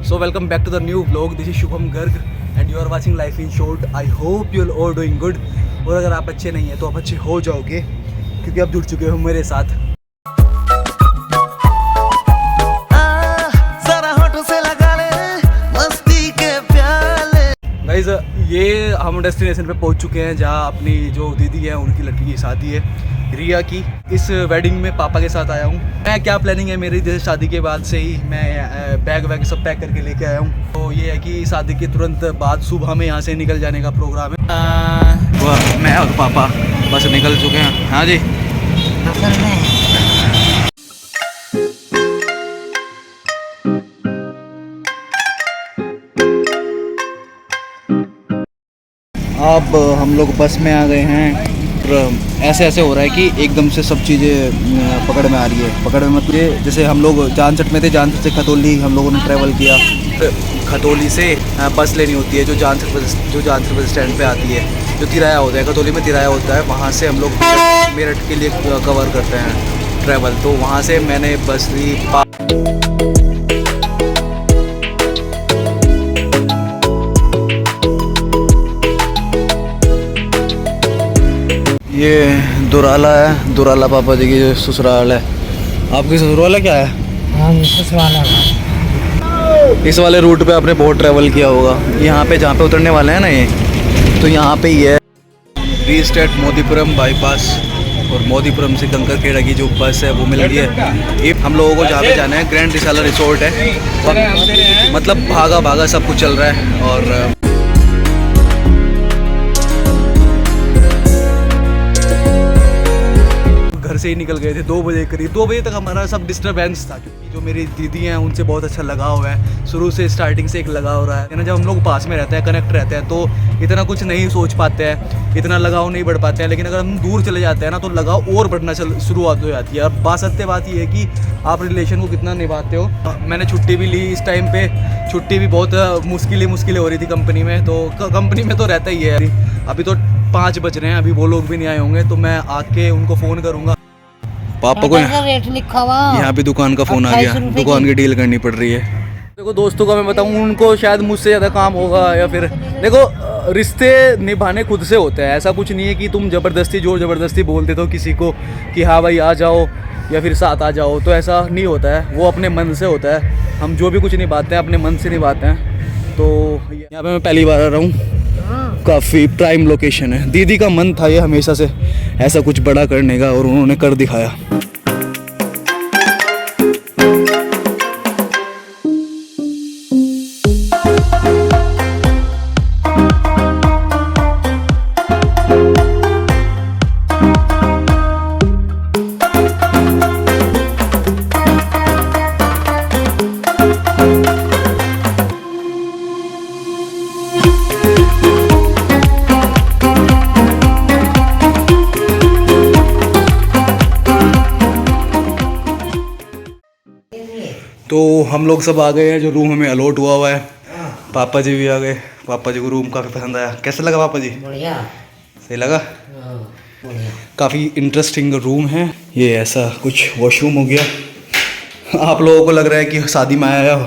So welcome back to the new vlog. This is Shubham Garg and you are watching Life in Short. I hope you all doing good. और अगर आप अच्छे नहीं हैं तो आप अच्छे हो जाओगे क्योंकि आप जुड़ चुके हो मेरे साथ. गाइस ये हम डेस्टिनेशन पे पहुंच चुके हैं जहां अपनी जो दीदी है उनकी लड़की की शादी है, रिया की. इस वेडिंग में पापा के साथ आया हूँ मैं. क्या प्लानिंग है मेरी, जैसे शादी के बाद से ही मैं बैग वैग सब पैक करके लेके आया हूँ. तो ये है कि शादी के तुरंत बाद सुबह में यहाँ से निकल जाने का प्रोग्राम है. मैं और पापा बस निकल चुके हैं. हाँ जी, अब हम लोग बस में आ गए हैं. ऐसे ऐसे हो रहा है कि एकदम से सब चीज़ें पकड़ में आ रही है. पकड़ में मतलब जैसे हम लोग जानसठ में थे, जानसठ से खतौली हम लोगों ने ट्रैवल किया. खतौली से बस लेनी होती है जो जानसठ बस स्टैंड पे आती है. जो तिराया होता है, खतौली में तिराया होता है, वहाँ से हम लोग मेरठ के लिए कवर करते हैं ट्रैवल. तो वहाँ से मैंने बस ली. ये दुराला है, दुराला पापा जी की ससुराल है. आपकी ससुराल है क्या है? हाँ, ससुराल है. इस वाले रूट पे आपने बहुत ट्रैवल किया होगा. यहाँ पे जहाँ पे उतरने वाले हैं ना ये, तो यहाँ पे ही है री स्टेट मोदीपुरम बाईपास. और मोदीपुरम से कंकरखेड़ा की जो बस है वो मिल गई है. ये हम लोगों को जहाँ पे जाना है ग्रैंड रिसाला रिसोर्ट है. मतलब भागा भागा सब कुछ चल रहा है. और घर से ही निकल गए थे 2 बजे करीब. 2 बजे तक हमारा सब डिस्टर्बेंस था क्योंकि जो मेरी दीदी हैं उनसे बहुत अच्छा लगाव है. शुरू से स्टार्टिंग से एक लगाव रहा है ना. जब हम लोग पास में रहते हैं, कनेक्ट रहते हैं, तो इतना कुछ नहीं सोच पाते हैं, इतना लगाव नहीं बढ़ पाते हैं. लेकिन अगर हम दूर चले जाते हैं ना तो लगाव और बढ़ना शुरुआत हो जाती है. और बात बात ये है कि आप रिलेशन को कितना निभाते हो. मैंने छुट्टी भी ली इस टाइम पे. छुट्टी भी बहुत मुश्किलें हो रही थी कंपनी में. तो कंपनी में तो रहता ही है. अभी तो 5 बज रहे हैं, अभी वो लोग भी नहीं आए होंगे. तो मैं आके उनको फ़ोन करूँगा. पापा को रेट लिखा हुआ यहाँ पे दुकान का फ़ोन आ गया. दुकान की डील करनी पड़ रही है. देखो दोस्तों का मैं बताऊँ, उनको शायद मुझसे ज़्यादा काम होगा. या फिर देखो रिश्ते निभाने खुद से होते हैं. ऐसा कुछ नहीं है कि तुम ज़बरदस्ती जोर ज़बरदस्ती बोल देते हो किसी को कि हाँ भाई आ जाओ या फिर साथ आ जाओ. तो ऐसा नहीं होता है. वो अपने मन से होता है. हम जो भी कुछ निभाते हैं अपने मन से निभाते हैं. तो यहाँ पे मैं पहली बार आ रहा हूँ. काफ़ी प्राइम लोकेशन है. दीदी का मन था ये हमेशा से ऐसा कुछ बड़ा करने का और उन्होंने कर दिखाया. तो हम लोग सब आ गए हैं जो रूम हमें अलॉट हुआ है. पापा जी भी आ गए. पापा जी को रूम काफ़ी पसंद आया. कैसा लगा पापा जी? बढ़िया. सही लगा. बढ़िया. काफ़ी इंटरेस्टिंग रूम है ये. ऐसा कुछ वॉशरूम हो गया. आप लोगों को लग रहा है कि शादी में आया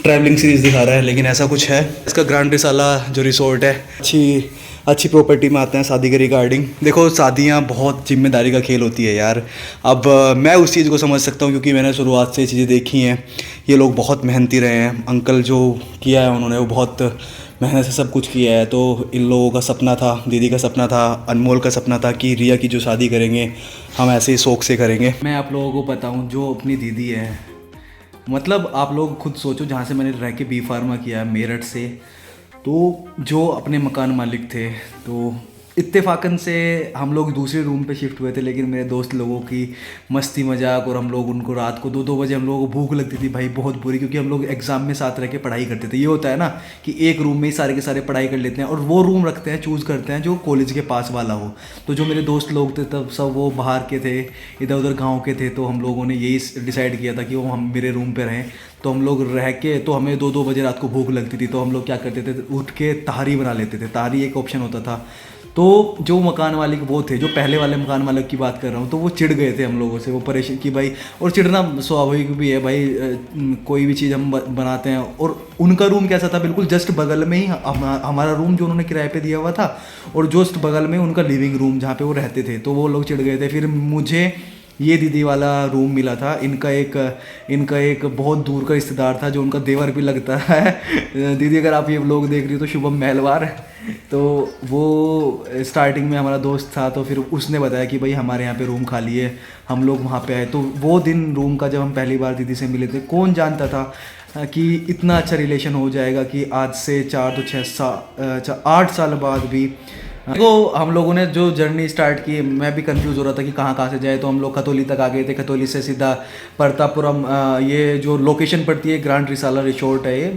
ट्रैवलिंग सीरीज़ दिखा रहा है, लेकिन ऐसा कुछ है. इसका ग्रैंड रिसाला जो रिसोर्ट है अच्छी प्रॉपर्टी में आते हैं शादी के रिगार्डिंग. देखो शादियाँ बहुत जिम्मेदारी का खेल होती है यार. अब मैं उस चीज़ को समझ सकता हूँ क्योंकि मैंने शुरुआत से ये चीज़ें देखी हैं. ये लोग बहुत मेहनती रहे हैं. अंकल जो किया है उन्होंने वो बहुत मेहनत से सब कुछ किया है. तो इन लोगों का सपना था, दीदी का सपना था, अनमोल का सपना था कि रिया की जो शादी करेंगे हम ऐसे ही शौक से करेंगे. मैं आप लोगों को बताऊँ, जो अपनी दीदी है, मतलब आप लोग खुद सोचो, जहाँ से मैंने रह के बी फार्मा किया है मेरठ से, तो जो अपने मकान मालिक थे तो इत्तेफाकन से हम लोग दूसरे रूम पे शिफ्ट हुए थे. लेकिन मेरे दोस्त लोगों की मस्ती मजाक और हम लोग उनको रात को 2-2 बजे हम लोगों को भूख लगती थी भाई बहुत बुरी. क्योंकि हम लोग एग्ज़ाम में साथ रह के पढ़ाई करते थे. ये होता है ना कि एक रूम में ही सारे के सारे पढ़ाई कर लेते हैं और वो रूम रखते हैं, चूज़ करते हैं जो कॉलेज के पास वाला हो. तो जो मेरे दोस्त लोग थे तब सब वो बाहर के थे, इधर उधर गाँव के थे. तो हम लोगों ने यही डिसाइड किया था कि वो हम मेरे रूम पर रहें. तो हम लोग रह के, तो हमें 2-2 बजे रात को भूख लगती थी. तो हम लोग क्या करते थे, उठ के तहारी बना लेते थे. तहारी एक ऑप्शन होता था. तो जो मकान मालिक वो थे, जो पहले वाले मकान मालिक की बात कर रहा हूँ, तो वो चिढ़ गए थे हम लोगों से, वो परेशान कि भाई, और चिढ़ना स्वाभाविक भी है भाई, कोई भी चीज़ हम बनाते हैं। और उनका रूम कैसा था, बिल्कुल जस्ट बगल में ही हमारा रूम जो उन्होंने किराए पे दिया हुआ था, और जस्ट बगल में उनका लिविंग रूम जहाँ पे वो रहते थे, तो वो लोग चिढ़ गए थे। फिर मुझे ये दीदी वाला रूम मिला था। इनका एक बहुत दूर का रिश्तेदार था जो उनका देवर भी लगता है। दीदी अगर आप ये व्लॉग देख रही हो तो शुभम महलवार। तो वो स्टार्टिंग में हमारा दोस्त था, तो फिर उसने बताया कि भाई हमारे यहाँ पे रूम खाली है, हम लोग वहाँ पे आए। तो वो दिन रूम का जब हम पहली बार दीदी से मिले थे, कौन जानता था कि इतना अच्छा रिलेशन हो जाएगा, कि आज से 8 साल बाद भी तो हम लोगों ने जो जर्नी स्टार्ट की, मैं भी कंफ्यूज हो रहा था कि कहाँ से जाए। तो हम लोग खतौली तक आ गए थे। खतौली से सीधा परतापुरम, ये जो लोकेशन पड़ती है ग्रैंड रिसाला रिसोर्ट है, ये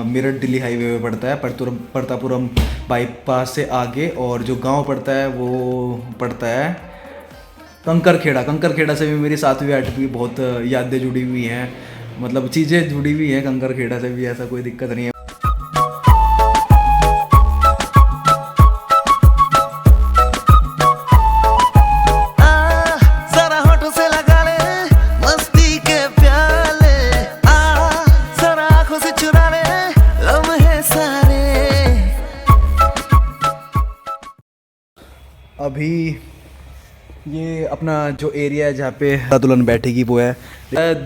मेरठ दिल्ली हाईवे पे पड़ता है, परतापुरम बाईपास से आगे। और जो गांव पड़ता है वो पड़ता है कंकरखेड़ा। कंकरखेड़ा से भी मेरी 7वीं 8वीं बहुत यादें जुड़ी हुई हैं, मतलब चीज़ें जुड़ी हुई हैं कंकरखेड़ा से भी, ऐसा कोई दिक्कत नहीं है। अभी ये अपना जो एरिया है जहाँ पे दुल्हन बैठेगी वो है।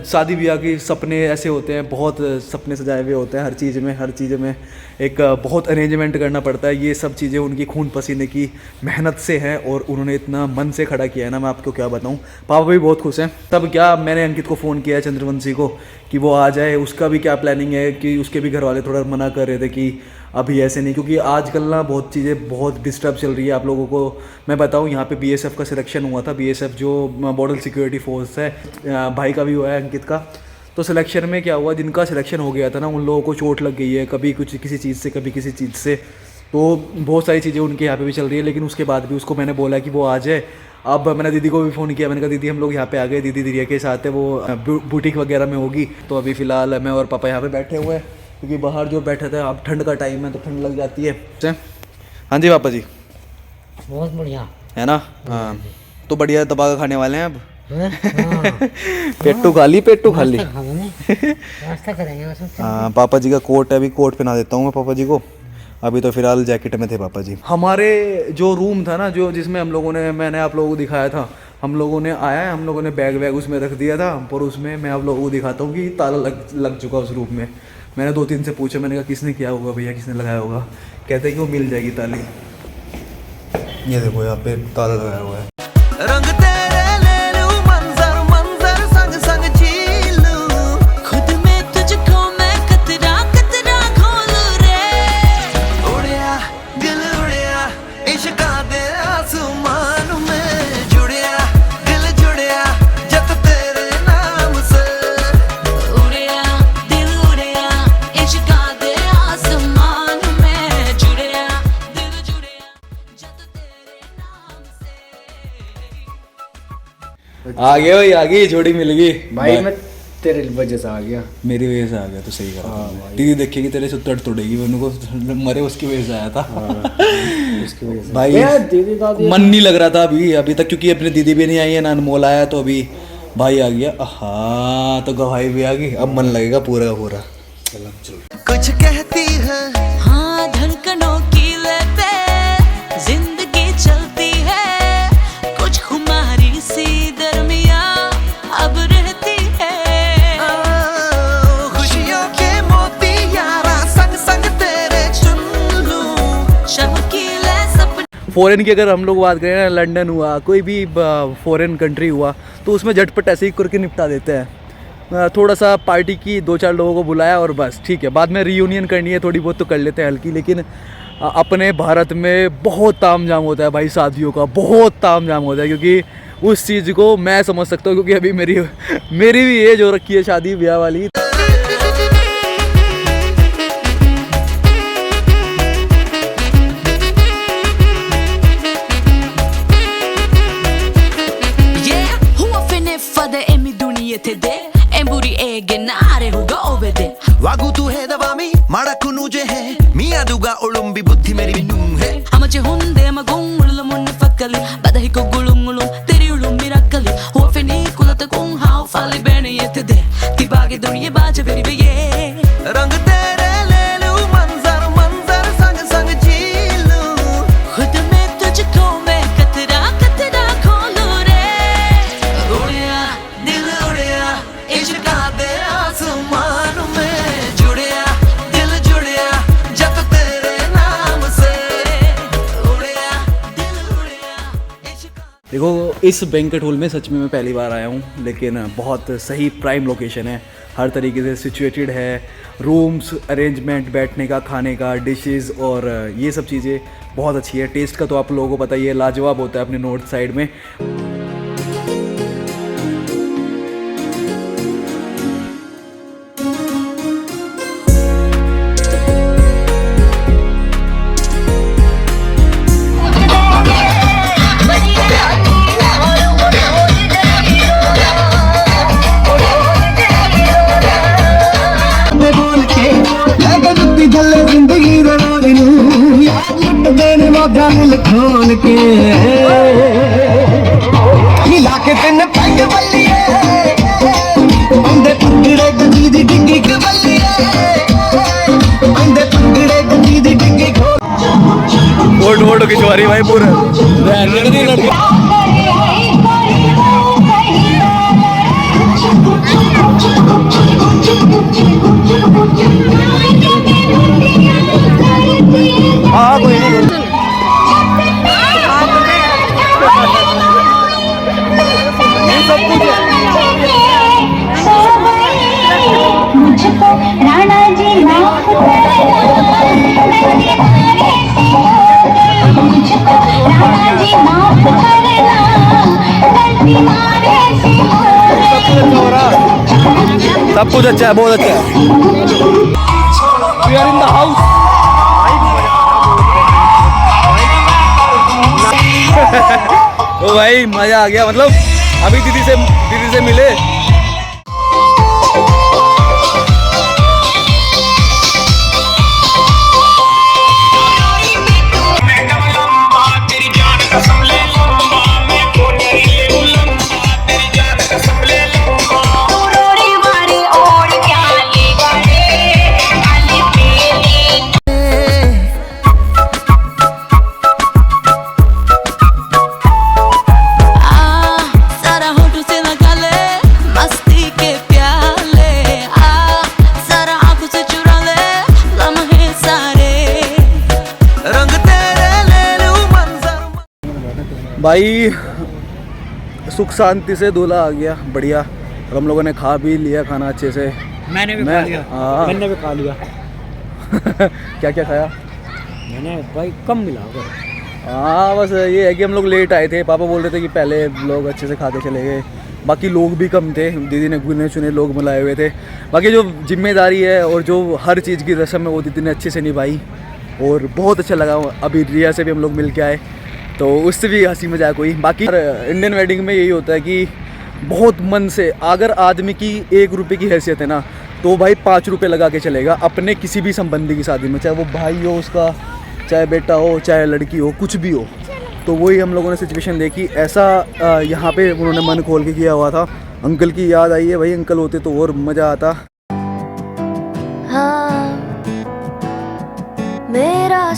शादी ब्याह के सपने ऐसे होते हैं, बहुत सपने सजाए हुए होते हैं, हर चीज़ में एक बहुत अरेंजमेंट करना पड़ता है। ये सब चीज़ें उनकी खून पसीने की मेहनत से हैं, और उन्होंने इतना मन से खड़ा किया है ना, मैं आपको क्या बताऊँ। पापा भी बहुत खुश हैं। तब क्या, मैंने अंकित को फ़ोन किया है, चंद्रवंशी को, कि वो आ जाए। उसका भी क्या प्लानिंग है, कि उसके भी घर वाले थोड़ा मना कर रहे थे कि अभी ऐसे नहीं, क्योंकि आजकल ना बहुत चीज़ें बहुत डिस्टर्ब चल रही है। आप लोगों को मैं बताऊं, यहाँ पे बीएसएफ का सिलेक्शन हुआ था। बीएसएफ जो बॉर्डर सिक्योरिटी फोर्स है, भाई का भी हुआ है अंकित का। तो सिलेक्शन में क्या हुआ, जिनका सिलेक्शन हो गया था ना, उन लोगों को चोट लग गई है, कभी कुछ किसी चीज़ से, कभी किसी चीज़ से। तो बहुत सारी चीज़ें उनके यहाँ पे भी चल रही है। लेकिन उसके बाद भी उसको मैंने बोला कि वो आ जाए। अब मैंने दीदी को भी फ़ोन किया, मैंने कहा दीदी हम लोग यहाँ पे आ गए। दीदी दिरिया के साथ है, वो बुटीक वगैरह में होगी। तो अभी फ़िलहाल मैं और पापा यहाँ पे बैठे हुए हैं, क्योंकि बाहर जो बैठे थे, अब ठंड का टाइम है तो ठंड लग जाती है। हाँ जी पापा जी, बहुत बढ़िया है ना। हाँ तो बढ़िया दबा के खाने वाले हैं अब। हाँ। पेट्टू खाली नाश्ता करेंगे। हाँ, पापा जी का कोट है, अभी कोट पहना देता हूँ मैं पापा जी को। अभी तो फिलहाल जैकेट में थे पापा जी। हमारे जो रूम था ना, जो जिसमें हम लोगों ने, मैंने आप लोगों को दिखाया था, हम लोगों ने आया है, हम लोगों ने बैग उसमें रख दिया था। और उसमें मैं आप लोगों को दिखाता हूँ कि ताला लग चुका उस रूम में। मैंने 2-3 से पूछा, मैंने कहा किसने किया होगा भैया, किसने लगाया होगा। कहते हैं कि वो मिल जाएगी ताली। ये देखो यहाँ पे ताला लगाया हुआ है। रंग तेरे ले लूं, मंजर मंजर संग संग जी लूं, खुद में तुझको मैं कतरा कतरा खोलूं रे। उड़िया दिल उड़िया, इश्क़ दे आसमान में जुड़िया, दिल जुड़िया जब तेरे नाम से। उड़िया दिल उड़िया, इश्क़ दे आसमान में जुड़िया, दिल जुड़िया जब तेरे नाम से। आ गया भाई, आ गई जोड़ी मिल गई भाई। मैं तेरे वजह से आ गया, मेरी वजह से आ गया तो सही करा। दीदी देखेगी तेरे से तड़ तोड़ेगी, उनको मरे उसकी वजह से आया था। उसकी वजह से भाई दीदी दादी मन नहीं लग रहा था अभी तक, क्योंकि अपनी दीदी भी नहीं आई है ना, अनमोल आया, तो अभी भाई आ गया। हाँ तो गवाही भी आ गई, अब मन लगेगा पूरा का पूरा। कुछ कहती है हाँ धड़कनों की लेते, जिंदगी चलती है कुछ खुमारी सी दरमिया अब रहती है। खुशियों के मोती यारा संग संग तेरे चुन लूं, शर्मीले सपने। फॉरेन की अगर हम लोग बात करें ना, लंदन हुआ, कोई भी फॉरेन कंट्री हुआ, तो उसमें झटपट ऐसे ही करके निपटा देते हैं। थोड़ा सा पार्टी की, 2-4 लोगों को बुलाया और बस ठीक है। बाद में रीयूनियन करनी है थोड़ी बहुत तो कर लेते हैं हल्की। लेकिन अपने भारत में बहुत तामझाम होता है भाई, शादियों का बहुत तामझाम होता है, क्योंकि उस चीज़ को मैं समझ सकता हूँ, क्योंकि अभी मेरी भी एज हो रखी है शादी ब्याह वाली। Marakunuje hai, miya duga olumbi buddhi meri nu hai. Amache hunde magong miracoli, badai ko gulung gulung, teri ulum miracoli. Ho fini kulate kung hao fali bene yete de, ti bagi doriye baje veri beye. Rang tere le lu manzar manzar sang sang jeelu. Khud mein tujhko main katra katra kholu re. Udiya dil udiya, ishq ka de आसमान में जुड़िया दिल जुड़िया जब तेरे नाम से उड़िया दिल उड़िया इश्क। देखो इस बैंकेट हॉल में सच में मैं पहली बार आया हूँ, लेकिन बहुत सही प्राइम लोकेशन है, हर तरीके से सिचुएटेड है, रूम्स अरेंजमेंट, बैठने का, खाने का, डिशेस और ये सब चीज़ें बहुत अच्छी है। टेस्ट का तो आप लोगों को पता ही है, लाजवाब होता है अपने नॉर्थ साइड में। खोल के हिला के तिन पैग बल्लिए अंदे पंगड़े गदी दी डिंगी के बल्लिए अंदे पंगड़े गदी दी डिंगी खोल वोट वोट किशोरी भाई पूरा हाँ कोई नहीं मुझको राणा जी माफ मुझको राणा जी माफ करना गलती मारे से सब कुछ अच्छा है, बहुत अच्छा है। We are in the house. ओ भाई मजा आ गया, मतलब अभी दीदी से मिले। भाई सुख शांति से दूल्हा आ गया, बढ़िया। और हम लोगों ने खा भी लिया खाना अच्छे से। मैंने भी खा लिया। हाँ मैंने भी खा लिया। क्या क्या खाया? मैंने भाई कम मिला होगा। हाँ बस ये है कि हम लोग लेट आए थे, पापा बोल रहे थे कि पहले लोग अच्छे से खा के चले गए, बाकी लोग भी कम थे, दीदी ने गुने चुने लोग बुलाए हुए थे। बाकी जो जिम्मेदारी है और जो हर चीज़ की रस्म है वो दीदी ने अच्छे से निभाई और बहुत अच्छा लगा। अभी रिया से भी हम लोग मिल के आए तो उससे भी हंसी मजाक हुई। बाकी इंडियन वेडिंग में यही होता है कि बहुत मन से, अगर आदमी की 1 रुपये की हैसियत है ना तो भाई 5 रुपये लगा के चलेगा अपने किसी भी संबंधी की शादी में, चाहे वो भाई हो उसका, चाहे बेटा हो, चाहे लड़की हो, कुछ भी हो। तो वही हम लोगों ने सिचुएशन देखी, ऐसा यहाँ पे उन्होंने मन खोल के किया हुआ था। अंकल की याद आई है भाई, अंकल होते तो और मज़ा आता। हाँ मेरा